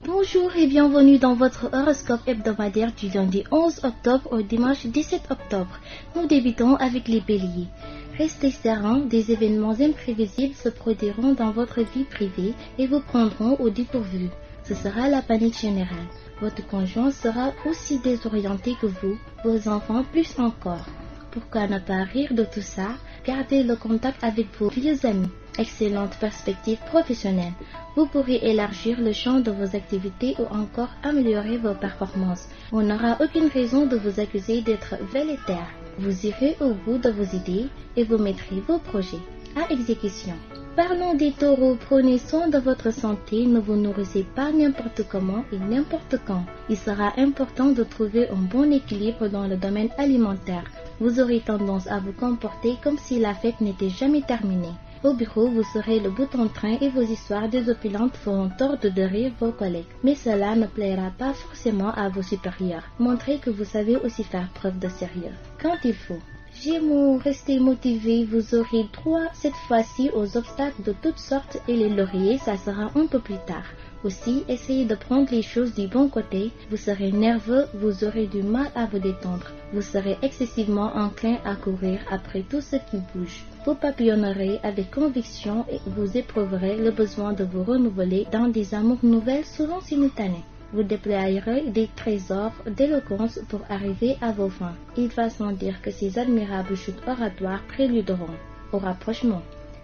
Bonjour et bienvenue dans votre horoscope hebdomadaire du lundi 11 octobre au dimanche 17 octobre. Nous débutons avec les béliers. Restez sereins, des événements imprévisibles se produiront dans votre vie privée et vous prendront au dépourvu. Ce sera la panique générale. Votre conjoint sera aussi désorienté que vous, vos enfants plus encore. Pourquoi ne pas rire de tout ça? Gardez le contact avec vos vieux amis. Excellente perspective professionnelle. Vous pourrez élargir le champ de vos activités ou encore améliorer vos performances. On n'aura aucune raison de vous accuser d'être velléitaire. Vous irez au bout de vos idées et vous mettrez vos projets à exécution. Parlons des taureaux, prenez soin de votre santé, ne vous nourrissez pas n'importe comment et n'importe quand. Il sera important de trouver un bon équilibre dans le domaine alimentaire. Vous aurez tendance à vous comporter comme si la fête n'était jamais terminée. Au bureau, vous serez le bout en train et vos histoires désopilantes feront tordre de rire vos collègues. Mais cela ne plaira pas forcément à vos supérieurs. Montrez que vous savez aussi faire preuve de sérieux quand il faut. Gémeaux, restez motivés, vous aurez droit cette fois-ci aux obstacles de toutes sortes et les lauriers, ça sera un peu plus tard. Aussi, essayez de prendre les choses du bon côté, vous serez nerveux, vous aurez du mal à vous détendre, vous serez excessivement enclin à courir après tout ce qui bouge. Vous papillonnerez avec conviction et vous éprouverez le besoin de vous renouveler dans des amours nouvelles souvent simultanées. Vous déployerez des trésors d'éloquence pour arriver à vos fins. Il va sans dire que ces admirables chutes oratoires préluderont au rapprochement.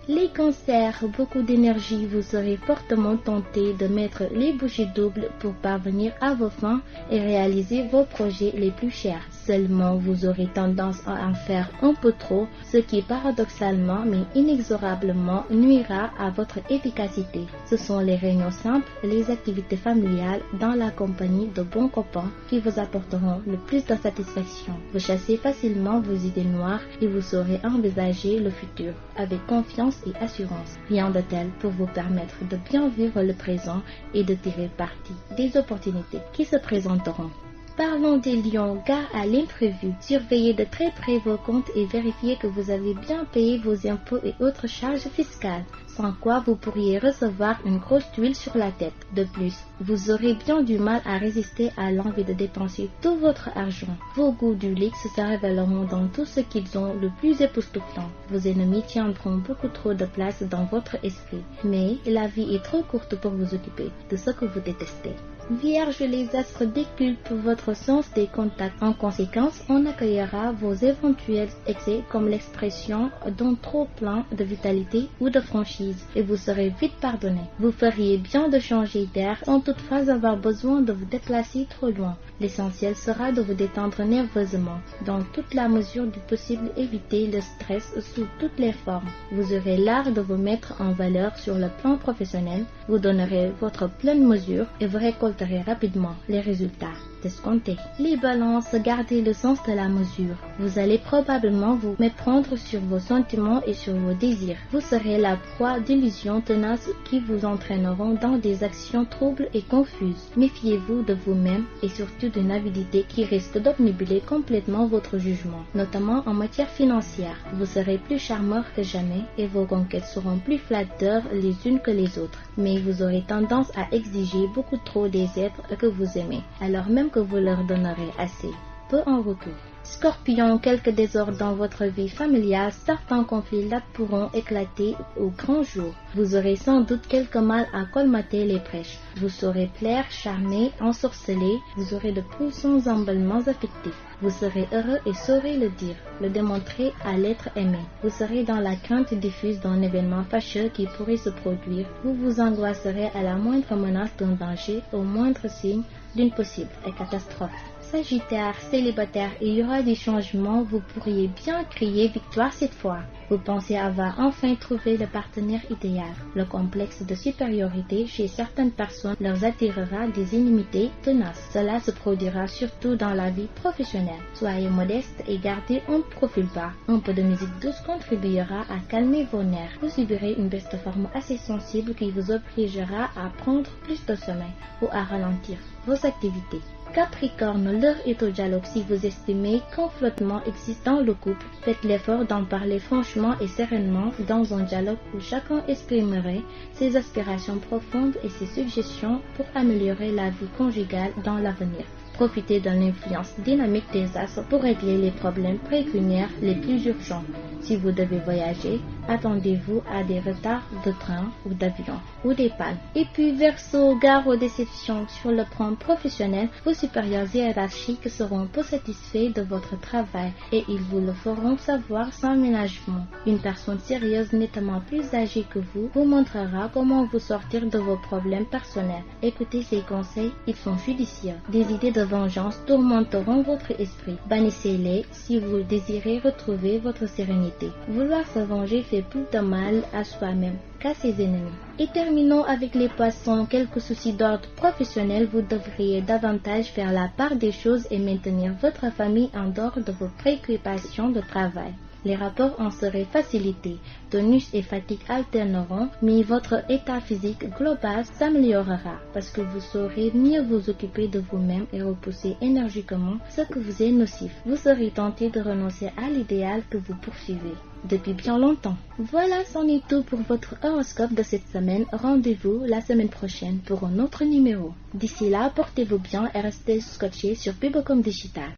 Les cancers, beaucoup d'énergie, vous serez fortement tentés de mettre les bougies doubles pour parvenir à vos fins et réaliser vos projets les plus chers. Seulement, vous aurez tendance à en faire un peu trop, ce qui paradoxalement mais inexorablement nuira à votre efficacité. Ce sont les réunions simples, les activités familiales dans la compagnie de bons copains qui vous apporteront le plus de satisfaction. Vous chassez facilement vos idées noires et vous saurez envisager le futur avec confiance et assurance. Rien de tel pour vous permettre de bien vivre le présent et de tirer parti des opportunités qui se présenteront. Parlons des lions, gare à l'imprévu. Surveillez de très près vos comptes et vérifiez que vous avez bien payé vos impôts et autres charges fiscales, sans quoi vous pourriez recevoir une grosse tuile sur la tête. De plus, vous aurez bien du mal à résister à l'envie de dépenser tout votre argent. Vos goûts du luxe se révéleront dans tout ce qu'ils ont le plus époustouflant. Vos ennemis tiendront beaucoup trop de place dans votre esprit. Mais la vie est trop courte pour vous occuper de ce que vous détestez. Vierge, les astres déculpent votre sens des contacts. En conséquence, on accueillera vos éventuels excès comme l'expression d'un trop plein de vitalité ou de franchise et vous serez vite pardonné. Vous feriez bien de changer d'air sans toutefois avoir besoin de vous déplacer trop loin. L'essentiel sera de vous détendre nerveusement. Dans toute la mesure du possible, évitez le stress sous toutes les formes. Vous aurez l'art de vous mettre en valeur sur le plan professionnel. Vous donnerez votre pleine mesure et vous récolterez rapidement les résultats escomptés. Les balances, gardez le sens de la mesure. Vous allez probablement vous méprendre sur vos sentiments et sur vos désirs. Vous serez la proie d'illusions tenaces qui vous entraîneront dans des actions troubles et confuses. Méfiez-vous de vous-même et surtout d'une avidité qui risque d'obnubiler complètement votre jugement, notamment en matière financière. Vous serez plus charmeur que jamais et vos conquêtes seront plus flatteurs les unes que les autres. Mais vous aurez tendance à exiger beaucoup trop des êtres que vous aimez, alors même que vous leur donnerez assez. Peu en recul. Scorpion, quelques désordres dans votre vie familiale, certains conflits là pourront éclater au grand jour. Vous aurez sans doute quelque mal à colmater les brèches. Vous saurez plaire, charmer, ensorceler, vous aurez de puissants emballements affectifs. Vous serez heureux et saurez le dire, le démontrer à l'être aimé. Vous serez dans la crainte diffuse d'un événement fâcheux qui pourrait se produire. Vous vous angoisserez à la moindre menace d'un danger, au moindre signe d'une possible catastrophe. Sagittaire, célibataire, il y aura des changements, vous pourriez bien crier victoire cette fois. Vous pensez avoir enfin trouvé le partenaire idéal. Le complexe de supériorité chez certaines personnes leur attirera des inimitiés tenaces. Cela se produira surtout dans la vie professionnelle. Soyez modeste et gardez un profil bas. Un peu de musique douce contribuera à calmer vos nerfs. Vous subirez une baisse de forme assez sensible qui vous obligera à prendre plus de sommeil ou à ralentir vos activités. Capricorne, l'heure est au dialogue. Si vous estimez qu'un flottement existe dans le couple, faites l'effort d'en parler franchement et sereinement dans un dialogue où chacun exprimerait ses aspirations profondes et ses suggestions pour améliorer la vie conjugale dans l'avenir. Profitez de l'influence dynamique des astres pour régler les problèmes pécuniaires les plus urgents. Si vous devez voyager, attendez-vous à des retards de train ou d'avion ou des pannes. Et puis Verseau, gare aux déceptions sur le plan professionnel, vos supérieurs hiérarchiques seront peu satisfaits de votre travail et ils vous le feront savoir sans ménagement. Une personne sérieuse nettement plus âgée que vous montrera comment vous sortir de vos problèmes personnels. Écoutez ses conseils, ils sont judicieux. Des idées de vengeance tourmenteront votre esprit. Bannissez-les si vous désirez retrouver votre sérénité. Vouloir se venger fait plus de mal à soi-même qu'à ses ennemis. Et terminons avec les poissons. Quelques soucis d'ordre professionnel, vous devriez davantage faire la part des choses et maintenir votre famille en dehors de vos préoccupations de travail. Les rapports en seraient facilités, tonus et fatigue alterneront, mais votre état physique global s'améliorera parce que vous saurez mieux vous occuper de vous-même et repousser énergiquement ce que vous est nocif. Vous serez tenté de renoncer à l'idéal que vous poursuivez depuis bien longtemps. Voilà, c'en est tout pour votre horoscope de cette semaine. Rendez-vous la semaine prochaine pour un autre numéro. D'ici là, portez-vous bien et restez scotchés sur Pibocom Digital.